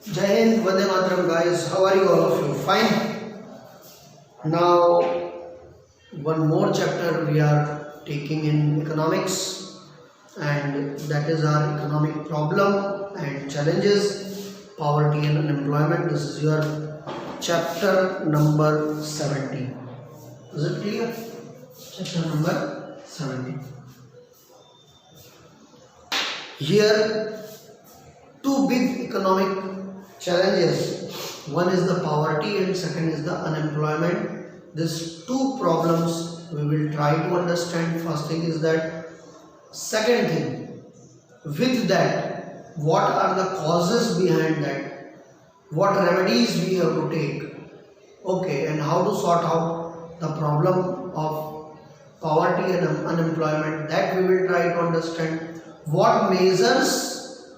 Jai Hind, Vande Mataram guys. How are you all of you? Fine. Now, one more chapter we are taking in economics, and that is our economic problem and challenges, poverty and unemployment. This is your chapter number 17. Is it clear? Chapter number 17. Here, two big economic challenges. One is the poverty and second is the unemployment. These two problems we will try to understand. First thing is that. Second thing, with that, what are the causes behind that? What remedies we have to take? Okay, and how to sort out the problem of poverty and unemployment, that we will try to understand. What measures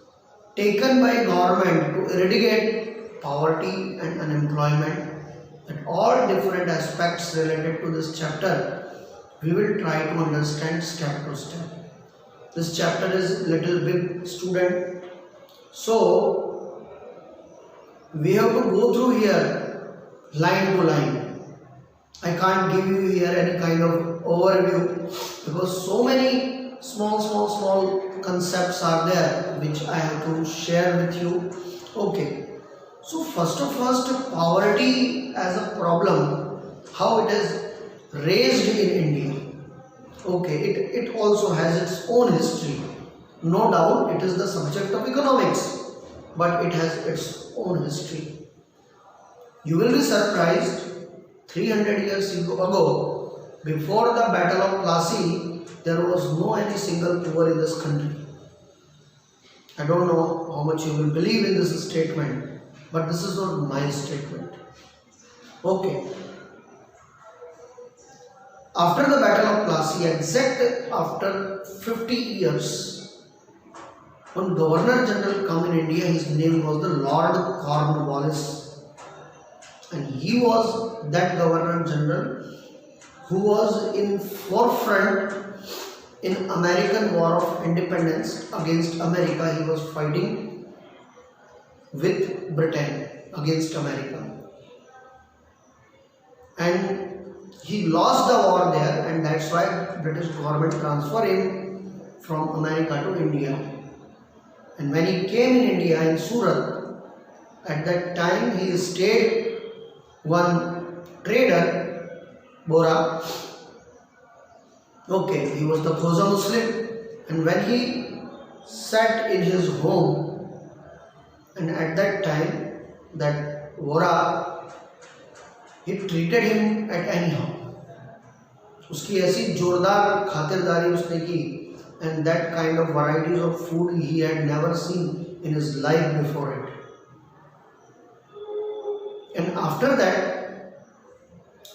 taken by government to eradicate poverty and unemployment, and all different aspects related to this chapter we will try to understand step to step. This chapter is little big, student, so we have to go through here line to line. I can't give you here any kind of overview because so many small concepts are there which I have to share with you. Okay, so first, poverty as a problem, how it is raised in India. Okay, it also has its own history. No doubt it is the subject of economics, but it has its own history. You will be surprised, 300 years ago, before the Battle of Plassey, there was no any single poor in this country. I don't know how much you will believe in this statement, but this is not my statement. Okay. After the Battle of Plassey, exact after 50 years, one Governor General come in India. His name was the Lord Cornwallis, and he was that Governor General who was in forefront in American War of Independence against America. He was fighting with Britain against America, and he lost the war there, and that's why British government transferred him from America to India. And when he came in India in Surat, at that time he stayed one trader, Bora. Okay, he was the Khoza Muslim, and when he sat in his home, and at that time that Bora, he treated him at anyhow. उसकी ऐसी जोरदार खातिरदारी उसने की, and that kind of varieties of food he had never seen in his life before it. And after that,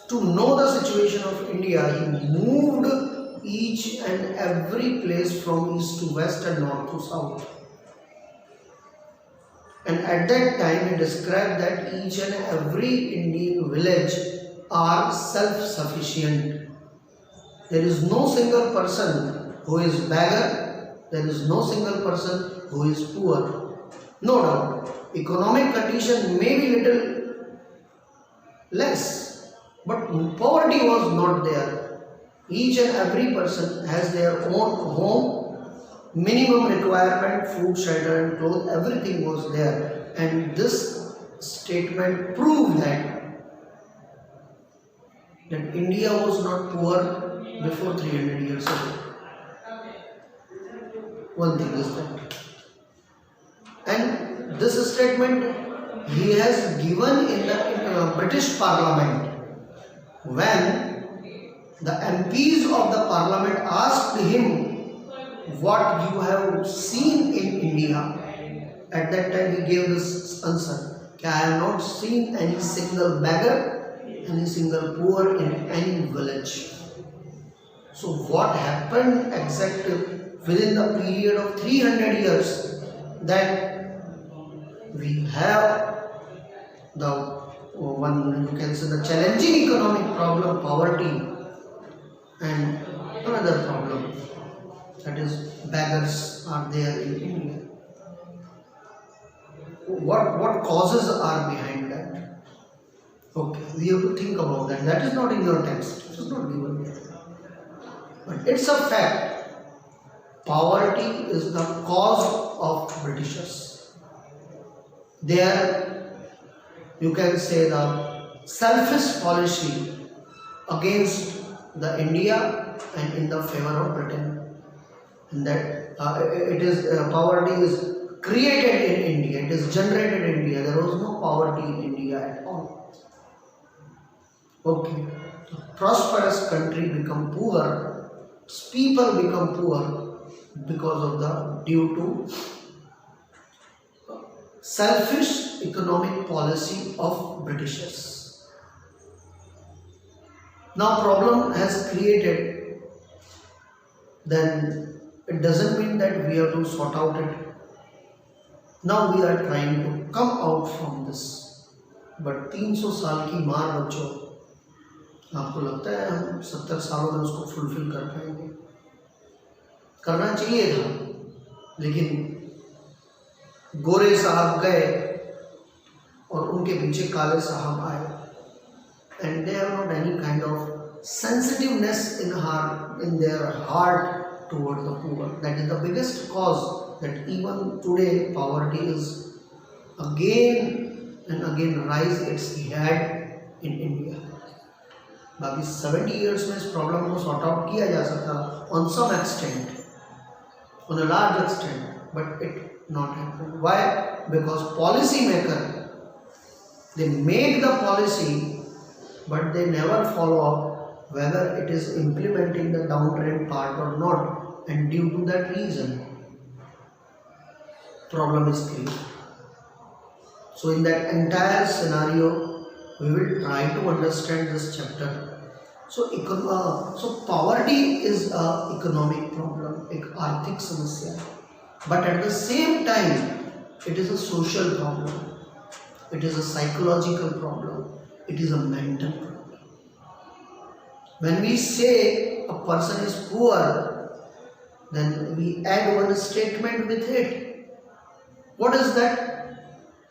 to know the situation of India, he moved each and every place from east to west and north to south. And at that time, he described that each and every Indian village are self-sufficient. There is no single person who is beggar. There is no single person who is poor. No doubt, economic condition may be little less, but poverty was not there. Each and every person has their own home, minimum requirement, food, shelter and clothes, everything was there. And this statement proved that India was not poor before 300 years ago. One thing is that. And this statement he has given in the British Parliament when the MPs of the Parliament asked him what you have seen in India. At that time he gave this answer: I have not seen any single beggar, any single poor in any village. So what happened exactly within the period of 300 years, that we have the one, you can say, the challenging economic problem, poverty, and another problem, that is beggars are there in India. what causes are behind that? Okay, we have to think about that. That is not in your text. It is not given here. But it's a fact. Poverty is the cause of Britishers. Their, you can say, the selfish policy against the India and in the favor of Britain. And that it is poverty is created in India. It is generated in India. There was no poverty in India at all. Okay. A prosperous country become poor. People become poor because of the due to selfish economic policy of Britishers. Now problem has created, then it doesn't mean that we have to sort out it. Now we are trying to come out from this. But 300 साल की मार बच्चों, आपको लगता है हम 70 सालों में उसको फुलफिल कर पाएंगे? करना चाहिए था, लेकिन गोरे साहब गए और उनके पीछे काले साहब आए, and they have not any kind of sensitiveness in their heart toward the poor. That is the biggest cause that even today poverty is again and again rise its head in India. बाकी 70 years में इस problem को sort out किया जा सकता on some extent, on a large extent, but it not happened. Why? Because policy maker, they make the policy, but they never follow up whether it is implementing the downtrend part or not, and due to that reason, problem is created. So in that entire scenario, we will try to understand this chapter. So poverty is a economic problem, एक आर्थिक समस्या है, but at the same time, it is a social problem, it is a psychological problem, it is a mental problem. When we say a person is poor, then we add one statement with it. What is that?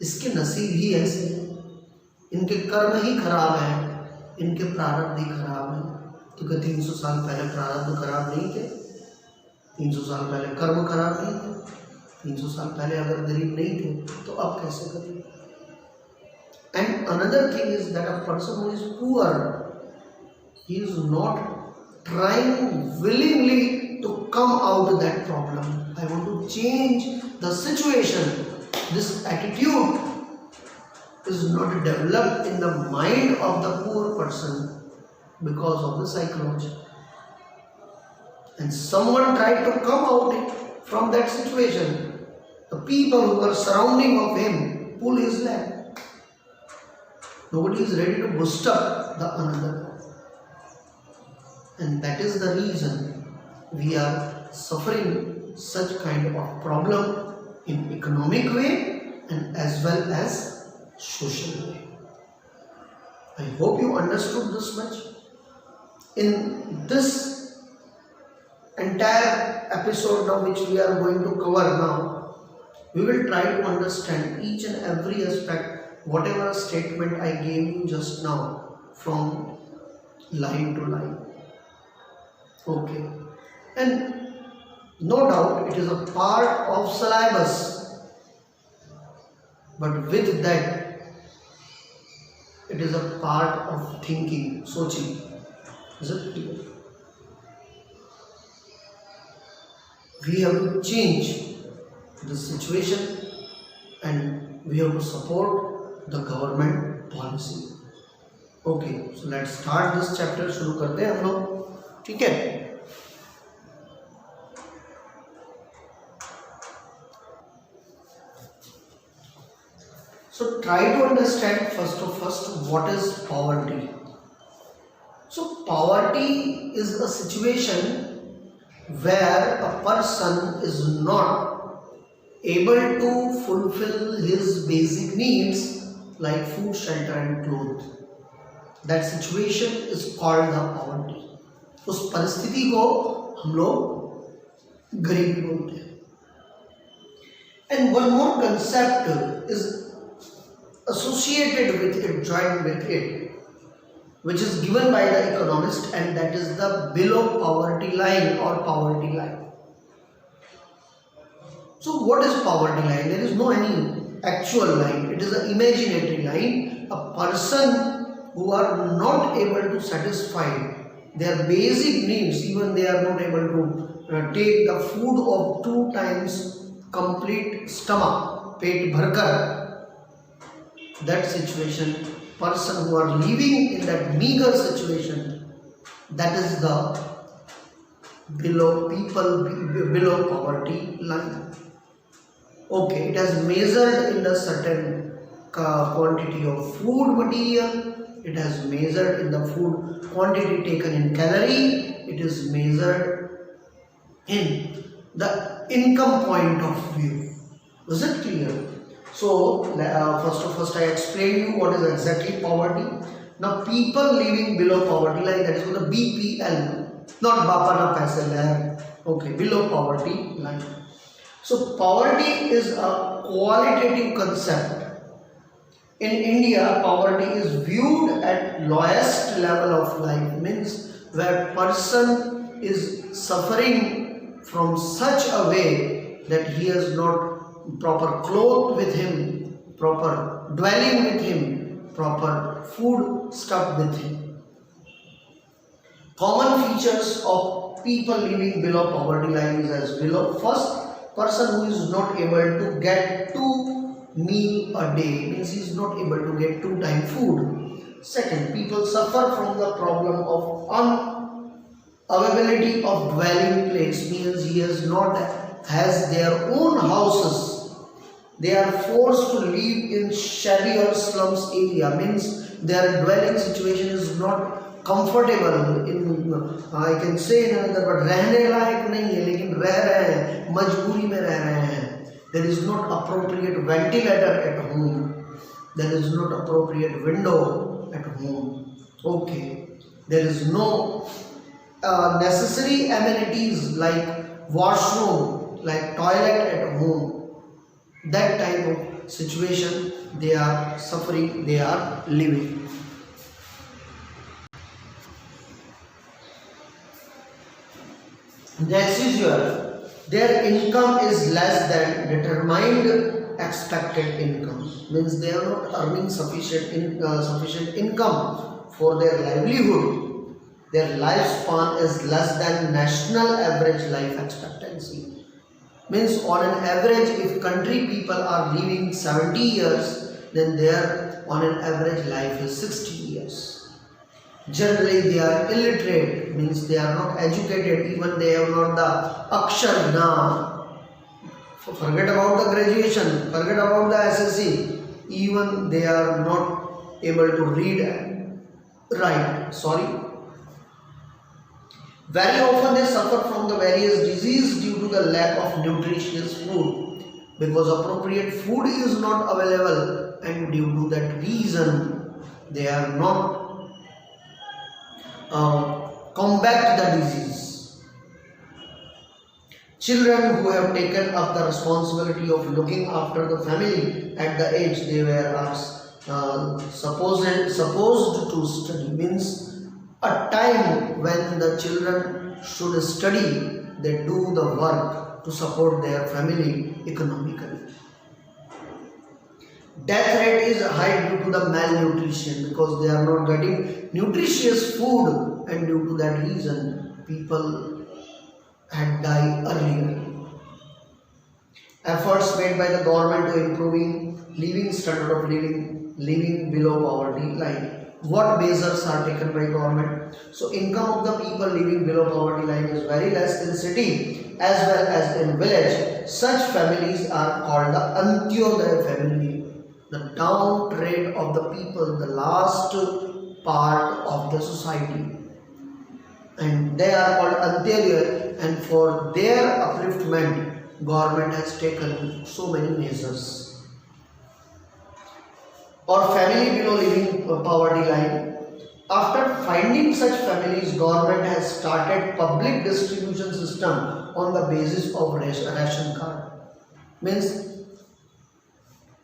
इसके नसीब ही ऐसे हैं, इनके कर्म ही खराब हैं, इनके प्रारब्ध ही खराब हैं. तो क्या 300 साल पहले प्रारब्ध खराब नहीं थे? 300 साल पहले कर्म खराब नहीं थे? 300 साल पहले अगर गरीब नहीं थे तो अब कैसे गरीब? And another thing is that a person who is poor, he is not trying willingly to come out of that problem. I want to change the situation. This attitude is not developed in the mind of the poor person because of the psychology. And someone tried to come out from that situation. The people who were surrounding of him pull his leg. Nobody is ready to boost up the another. And that is the reason we are suffering such kind of problem in economic way and as well as social way. I hope you understood this much. In this entire episode now which we are going to cover now, we will try to understand each and every aspect, whatever statement I gave you just now from line to line. Okay. And no doubt it is a part of syllabus, but with that it is a part of thinking, soching. Is it clear? We have to change the situation and we have to support the government policy. Okay, so let's start this chapter. शुरू करते हैं हम लोग, ठीक है? So try to understand first what is poverty. So poverty is a situation where a person is not able to fulfill his basic needs like food, shelter and clothes. That situation is called the poverty. उस परिस्थिति को हम लोग गरीबी बोलते हैं. And one more concept is associated with it, joined with it, which is given by the economist, and that is the below poverty line or poverty line. So what is poverty line? There is no any actual line. It is an imaginary line. A person who are not able to satisfy their basic needs, even they are not able to take the food of 2 times complete stomach, pet bharkar, that situation, person who are living in that meager situation, that is the below poverty line. Okay, it has measured in the certain quantity of food material, it has measured in the food quantity taken in calorie, it is measured in the income point of view. Is it clear? So, first I explain you what is exactly poverty. Now, people living below poverty line, that is called the BPL, not Bapa na paise le. Okay, below poverty line. So, poverty is a qualitative concept. In India, poverty is viewed at lowest level of life, means where person is suffering from such a way that he has not proper clothes with him, proper dwelling with him, proper food stuff with him. Common features of people living below poverty line is as below. First, person who is not able to get 2 meal a day, means he is not able to get 2 time food. Second, people suffer from the problem of unavailability of dwelling place, means he has their own houses. They are forced to live in shabby or slums area, means their dwelling situation is not comfortable. In I can say in another, but रहने लायक नहीं है, लेकिन रह रहे हैं, मजबूरी में रह रहे हैं. There is not appropriate ventilator at home. There is not appropriate window at home. Okay. There is no necessary amenities like washroom, like toilet at home. That type of situation they are suffering, they are living. Next is their income is less than determined expected income, means they are not earning sufficient income for their livelihood. Their lifespan is less than national average life expectancy, means on an average, if country people are living 70 years, then their on an average life is 60 years. Generally, they are illiterate, means they are not educated, even they have not the akshar na. Forget about the graduation, forget about the SSC, even they are not able to read and write. Very often they suffer from the various diseases due to the lack of nutritious food, because appropriate food is not available, and due to that reason they are not combat the disease. Children who have taken up the responsibility of looking after the family at the age they were supposed to study, means a time when the children should study, they do the work to support their family economically. Death rate is high due to the malnutrition, because they are not getting nutritious food, and due to that reason people had died earlier. Efforts made by the government to improving living standard of living below poverty line. What measures are taken by government? So income of the people living below poverty line is very less in city as well as in village. Such families are called the Antyodaya family, the downtrade of the people, the last part of the society, and they are called Antyodaya, and for their upliftment government has taken so many measures. Or family below living poverty line. After finding such families, government has started public distribution system on the basis of ration card. Means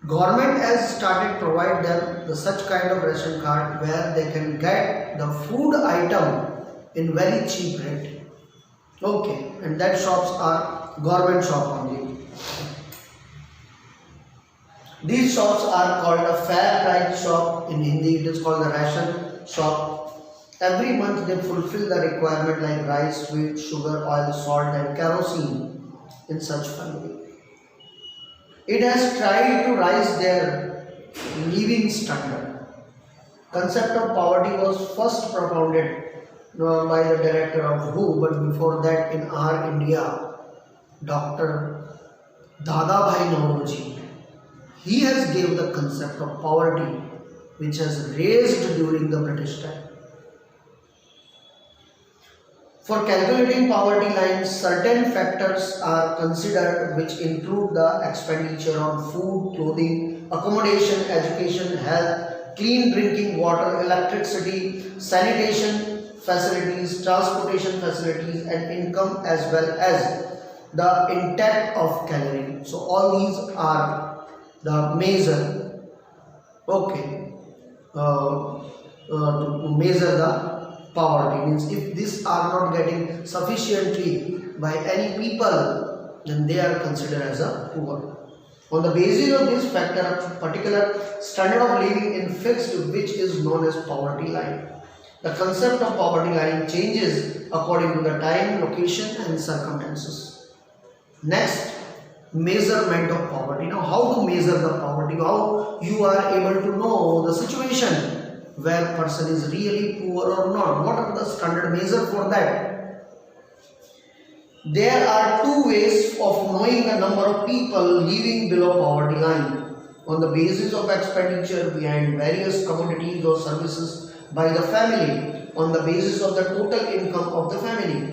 Government has started provide them the such kind of ration card where they can get the food item in very cheap rate. Okay, and that shops are government shop only. These shops are called a fair price shop. In Hindi it is called the ration shop. Every month they fulfill the requirement like rice, wheat, sugar, oil, salt and kerosene in such family. It has tried to rise their living standard. Concept of poverty was first propounded by the director of WHO, but before that in our India, Dr. Dadabhai Naoroji, he has gave the concept of poverty which has raised during the British time. For calculating poverty lines, certain factors are considered which include the expenditure on food, clothing, accommodation, education, health, clean drinking water, electricity, sanitation facilities, transportation facilities and income as well as the intake of calorie. So all these are the measure, okay, to measure the poverty. Means if these are not getting sufficiently by any people, then they are considered as a poor. On the basis of this factor, a particular standard of living is fixed, which is known as poverty line. The concept of poverty line changes according to the time, location and circumstances. Next, measurement of poverty. Now, how to measure the poverty? How you are able to know the situation where person is really poor or not? What are the standard measure for that? There are two ways of knowing the number of people living below poverty line: on the basis of expenditure behind various commodities or services by the family, on the basis of the total income of the family.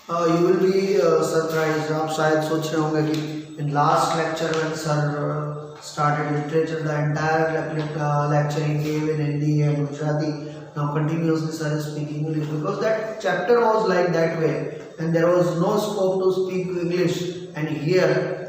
You will be surprised. आप शायद सोच रहे होंगे कि in last lecture when sir started literature, the entire lecture he gave in Hindi and Gujarati. Now continuously sir is speaking English because that chapter was like that way and there was no scope to speak English, and here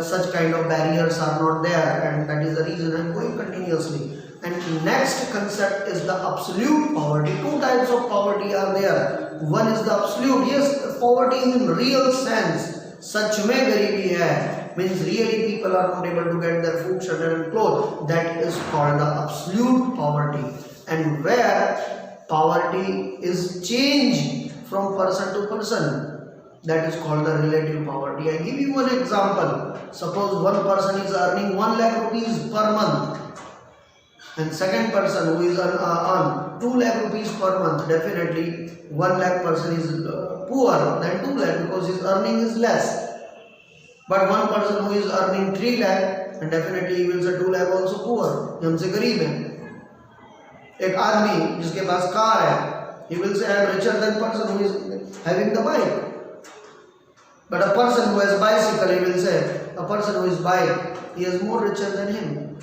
such kind of barriers are not there, and that is the reason I am going continuously. And next concept is the absolute poverty. Two types of poverty are there. One is the absolute. Yes, poverty in real sense. Sach mein garibi hai. Means really people are not able to get their food, shelter and clothes. That is called the absolute poverty. And where poverty is changed from person to person, that is called the relative poverty. I give you one example. Suppose one person is earning 1 lakh rupees per month, and second person who is on 2 lakh rupees per month. Definitely 1 lakh person is poor than 2 lakh because his earning is less. But one person who is earning 3 lakh, and definitely he will say 2 lakh also poor, ये हमसे गरीब है. एक आदमी जिसके पास car है, he will say I am richer than person who is having the bike. But a person who has bicycle, he will say a person who is bike, he is more richer than him.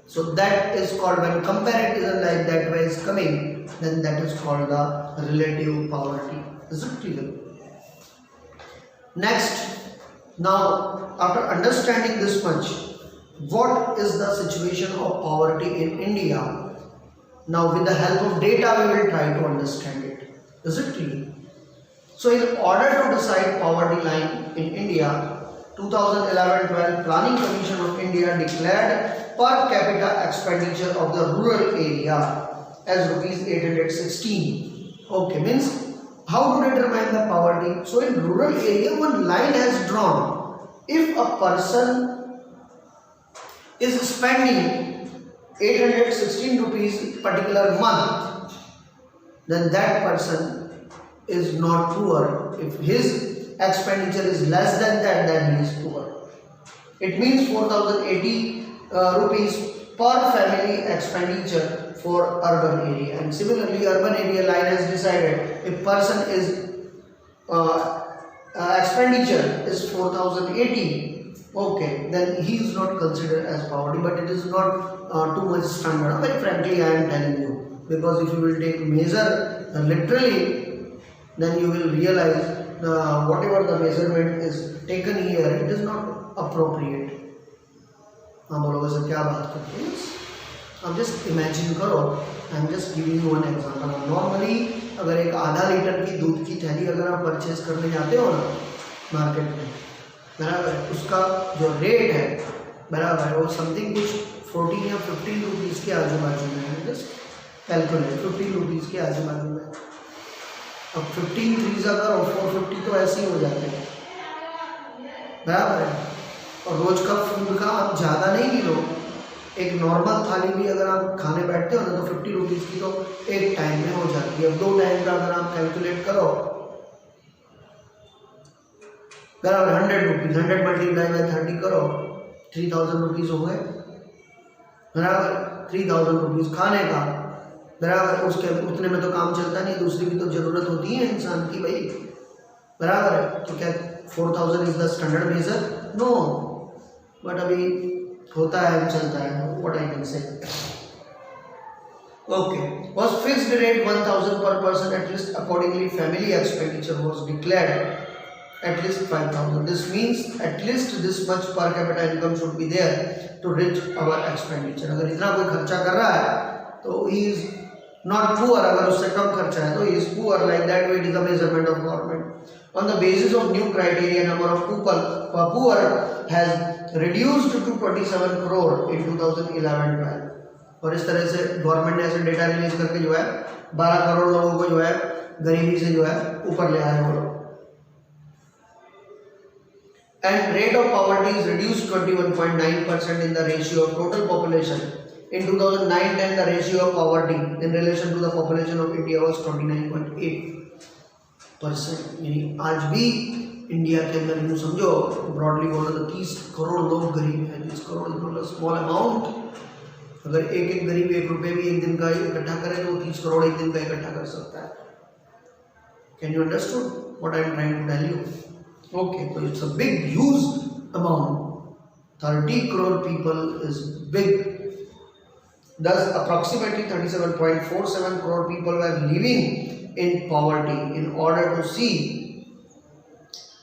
So that is called, when comparison like that way is coming, then that is called the relative poverty. Is it clear? Next, now after understanding this much, what is the situation of poverty in India? Now with the help of data we will try to understand it. Is it clear? So in order to decide poverty line in India, 2011-12 Planning Commission of India declared per capita expenditure of the rural area as rupees 816. Okay, means how to determine the poverty? So in rural area one line has drawn. If a person is spending 816 rupees particular month, then that person is not poor. If his expenditure is less than that, then he is poor. It means 4080 rupees per family expenditure for urban area. And similarly, urban area line has decided if person is expenditure is 4080, okay, then he is not considered as poverty, but it is not too much standard. Very frankly, I am telling you, because if you will take measure literally, then you will realize whatever the measurement is taken here, it is not appropriate. हाँ बोलोगे sir क्या बात करते हैं? अब just imagine करो, I am just giving you one example. Normally अगर एक आधा लीटर की दूध की थैली अगर आप परचेज करने जाते हो ना मार्केट में, बराबर, उसका जो रेट है बराबर वो समथिंग कुछ 14 या 15 रुपीज़ के आजू बाजू में है. जस्ट कैलकुलेट 15 रुपीज़ के आजू बाजू में. अब 15 3 अगर 450 तो ऐसे ही हो जाते हैं, बराबर है. और रोज़ का फूड का आप ज़्यादा नहीं भी लो, एक नॉर्मल थाली भी अगर आप खाने बैठते हो ना तो 50 रुपीज़ की तो एक टाइम में हो जाती है. अब 2 टाइम का अगर आप कैलकुलेट करो बराबर 100 रुपीज़, 100 मल्टीप्लाई बाय 30 करो, 3000 रुपीज़ हो गए बराबर. 3000 रुपीज़ खाने का बराबर. उसके उतने में तो काम चलता नहीं, दूसरी भी तो ज़रूरत होती है इंसान की भाई, बराबर है. तो क्या 4000 is the standard major? No, but अभी होता है, चलता है. What I can say. Okay, was fixed rate 1000 per person at least. Accordingly family expenditure was declared at least 5000. This means at least this much per capita income should be there to reach our expenditure. अगर इतना कोई खर्चा कर रहा है तो he is not poor. अगर उससे कम खर्चा है तो he is poor. Like that way it is a measurement of government. On the basis of new criteria, number of people poor has reduced to 27 crore in 2011-12. और इस तरह से government ने ऐसे डेटा रिलीज करके जो है 12 करोड़ लोगों को जो है गरीबी से जो है ऊपर ले आए वो लोग. And rate of poverty is reduced 21.9% in the ratio of total population. In 2009-10 the ratio of poverty in relation to the population of India was 29.8%. यानी आज भी इंडिया के अंदर यूँ समझो ब्रॉडली बोलो तो 30 करोड़ लोग गरीब हैं. 30 crore is not a small amount. अगर एक एक गरीब 1 रुपये भी एक दिन का इकट्ठा करे तो 30 करोड़ एक दिन का इकट्ठा कर सकता है. Can you understood what I am trying to tell you? Okay, तो it's a big huge amount. 30 crore people is big. Thus, approximately 37.47 crore people were living in poverty. In order to see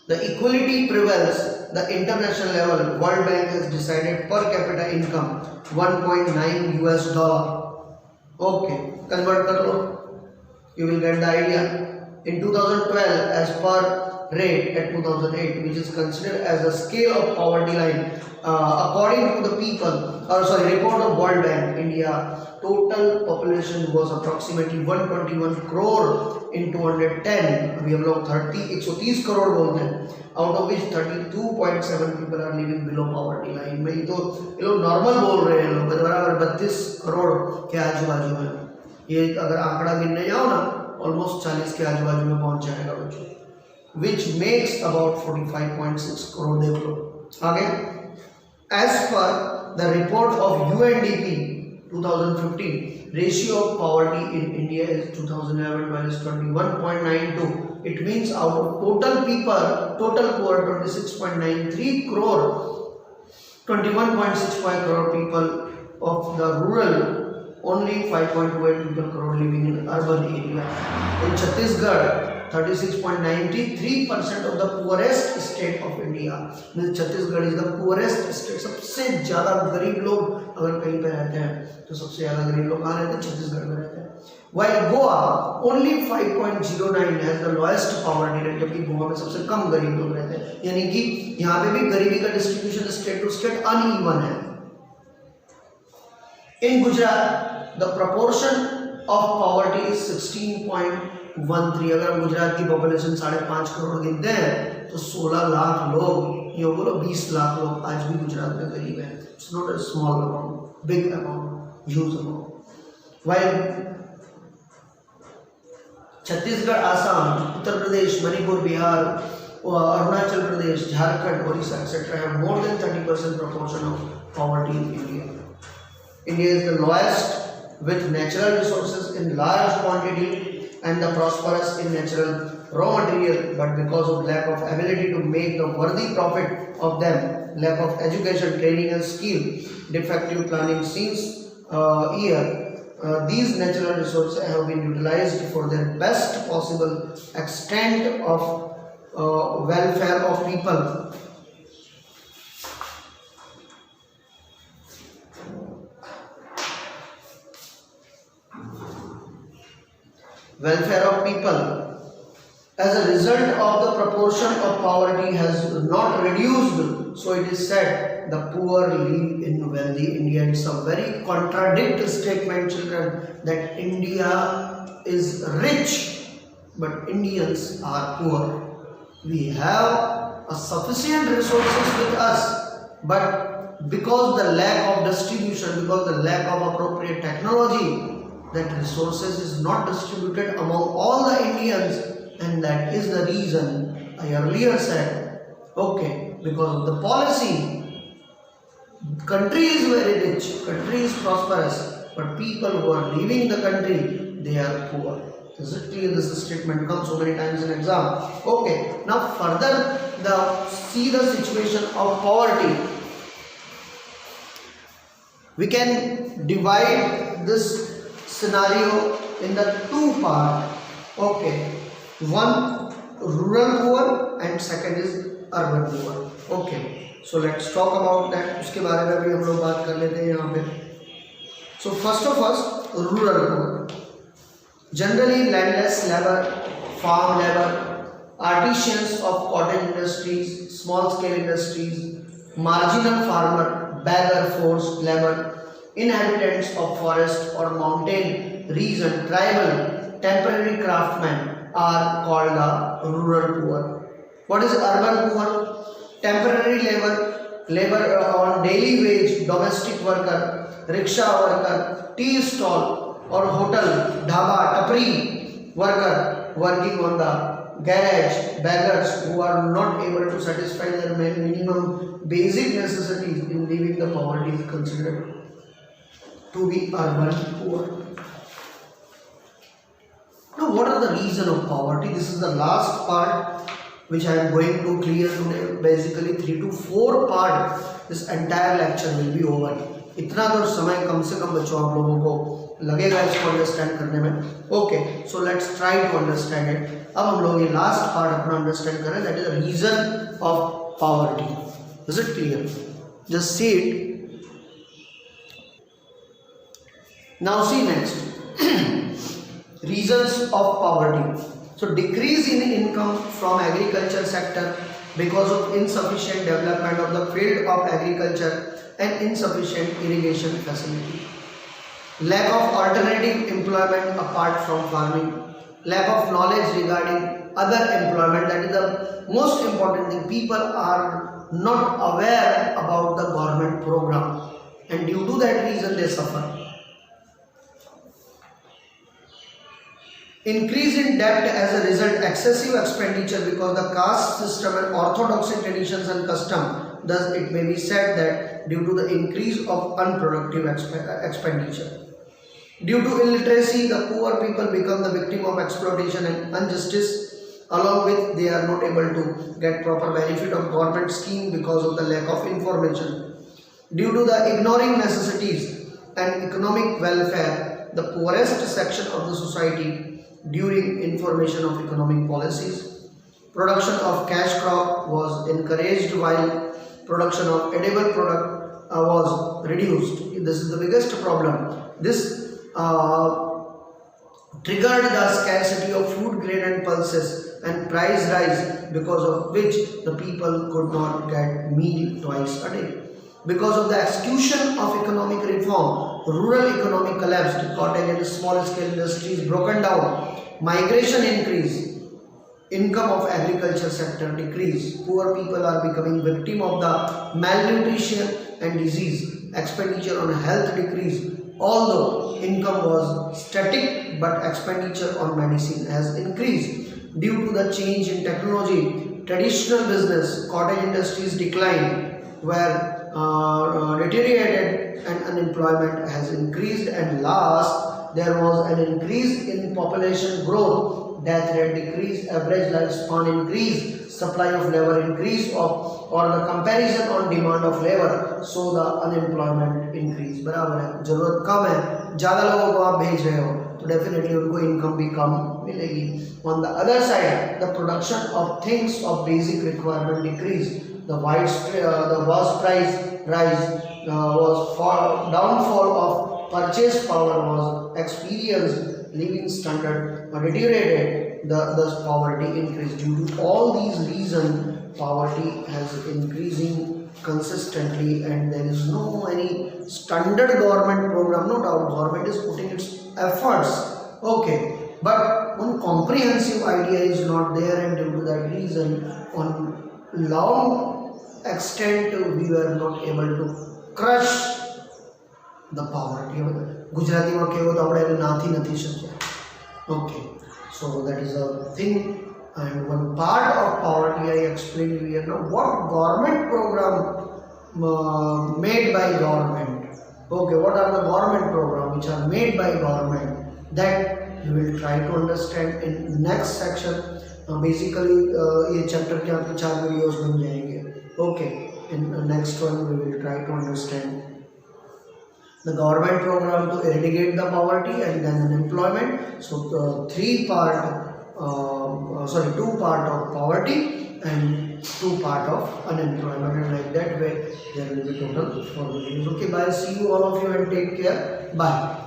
the equality prevails, the international level, World Bank has decided per capita income $1.9 US. Okay, convert कर लो, you will get the idea. In 2012, as per rate at 2008, which is considered as a scale of poverty line, according to the report of World Bank, India total population was approximately 121 crore in 210. अभी हम लोग 130 करोड़ बोलते हैं, out of which 32.7 people are living below poverty line. में ये तो ये लोग नॉर्मल बोल रहे हैं लोग बराबर 32 करोड़ के आजू बाजू में. ये अगर आंकड़ा गिनने जाओ ना ऑलमोस्ट 40 के आजू बाजू में पहुंच जाएगा बच्चों, which makes about 45.6 crore. देख लो आगे. As per the report of UNDP 2015, ratio of poverty in India is 2011 is 21.92. It means out of total people, total poor 26.93 crore, 21.65 crore people of the rural, only 5.28 crore living in urban area. In Chhattisgarh, 36.93% of the poorest state of India. Means Chhattisgarh is the poorest state. सबसे ज़्यादा गरीब लोग अगर कहीं पे रहते हैं तो सबसे ज़्यादा गरीब लोग कहाँ रहते हैं? छत्तीसगढ़ में रहते हैं. While Goa only 5.09 has the lowest poverty rate, जबकि गोवा में सबसे कम गरीब लोग रहते हैं. यानी कि यहाँ पे भी गरीबी का distribution state to state uneven है. In Gujarat, the proportion of poverty is 16.13. अगर हम गुजरात की पॉपुलेशन 5.5 करोड़ गिनते हैं तो 16 लाख लोग, ये बोलो 20 लाख लोग आज भी गुजरात में गरीब हैं. It's not a small amount, big amount, huge amount. While Chhattisgarh, Assam, Uttar Pradesh, Manipur, Bihar, Arunachal Pradesh, Jharkhand, Odisha etcetera have more than 30% proportion of poverty in India. India is the lowest with natural resources in large quantity and the prosperous in natural raw material, but because of lack of ability to make the worthy profit of them, lack of education, training and skill, defective planning since year, these natural resources have been utilized for their best possible extent of welfare of people. Welfare of people. As a result of the proportion of poverty has not reduced, so it is said the poor live in wealthy India. It's a very contradictory statement, children, that India is rich but Indians are poor. We have a sufficient resources with us, but because the lack of distribution, because the lack of appropriate technology, that resources is not distributed among all the Indians, and that is the reason I earlier said, okay, because of the policy, country is very rich, country is prosperous, but people who are leaving the country, they are poor. Is it clear? This statement comes so many times in exam. Okay, now further see the situation of poverty. We can divide this scenario in the two part. Okay, one rural poor and second is urban poor. Okay, so let's talk about that. उसके बारे में भी हम लोग बात कर लेते हैं यहाँ पे. So first of all, rural poor. Generally landless labor, farm labor, artisans of cotton industries, small scale industries, marginal farmer, beggar forced labor, inhabitants of forest or mountain region, tribal, temporary craftsmen are called the rural poor. What is urban poor? Temporary labor on daily wage, domestic worker, rickshaw worker, tea stall or hotel, dhaba, tapri worker working on the garage, beggars who are not able to satisfy their minimum basic necessities in living the poverty is considered to be urban poor. Now, what are the reasons of poverty? This is the last part which I am going to clear today. Basically 3 to 4 part. This entire lecture will be over. इतना तो समय कम से कम बच्चों आप लोगों को लगेगा इसको अंडरस्टैंड करने में. Okay, so let's try to understand it. अब हम लोग ये लास्ट पार्ट अपना अंडरस्टैंड करें, that is the reason of poverty. Is it clear? Just see it. Now see next, reasons of poverty. So decrease in income from agriculture sector because of insufficient development of the field of agriculture and insufficient irrigation facility. Lack of alternative employment apart from farming. Lack of knowledge regarding other employment. That is the most important thing. People are not aware about the government program, and due to that reason they suffer. Increase in debt as a result, excessive expenditure because the caste system and orthodoxy traditions and custom. Thus, it may be said that due to the increase of unproductive expenditure. Due to illiteracy, the poor people become the victim of exploitation and injustice. Along with, they are not able to get proper benefit of government scheme because of the lack of information. Due to the ignoring necessities and economic welfare, the poorest section of the society during information of economic policies. Production of cash crop was encouraged while production of edible product was reduced. This is the biggest problem. This triggered the scarcity of food grain and pulses and price rise, because of which the people could not get meal twice a day. Because of the execution of economic reform, rural economy collapsed, cottage and small scale industries broken down, migration increased, income of agriculture sector decreased, poor people are becoming victim of the malnutrition and disease, expenditure on health decreased, although income was static but expenditure on medicine has increased. Due to the change in technology, traditional business, cottage industries declined, where deteriorated and unemployment has increased, and last there was an increase in population growth, death rate decreased, average lifespan increased, supply of labor increased, or the comparison on demand of labor, so the unemployment increased. बराबर है, जरूरत कम है, ज़्यादा लोगों को आप भेज रहे हो तो डेफिनेटली उनको इनकम भी कम मिलेगी. On the other side, the production of things of basic requirement decrease. The vast price rise downfall of purchase power was experienced. Living standard deteriorated. Thus poverty increased. Due to all these reasons, poverty has increasing consistently, and there is no any standard government program. No doubt government is putting its efforts, okay, but one comprehensive idea is not there, and due to that reason on long extent we were not able to crush the poverty. Gujarati માં કહેવો તો આપણે એને નાથી નથી શક્યા. Okay, so that is a thing. And one part of poverty I explained you here. Now, what government program made by government? Okay, what are the government programs which are made by government? That you will try to understand in next section. Basically, ये chapter के आपके 4 videos बन जाएंगे. Okay, in the next one we will try to understand the government program to eradicate the poverty and then unemployment. So, two part of poverty and 2 part of unemployment, and like that way there will be total 4 videos. Okay, bye. See you all of you and take care. Bye.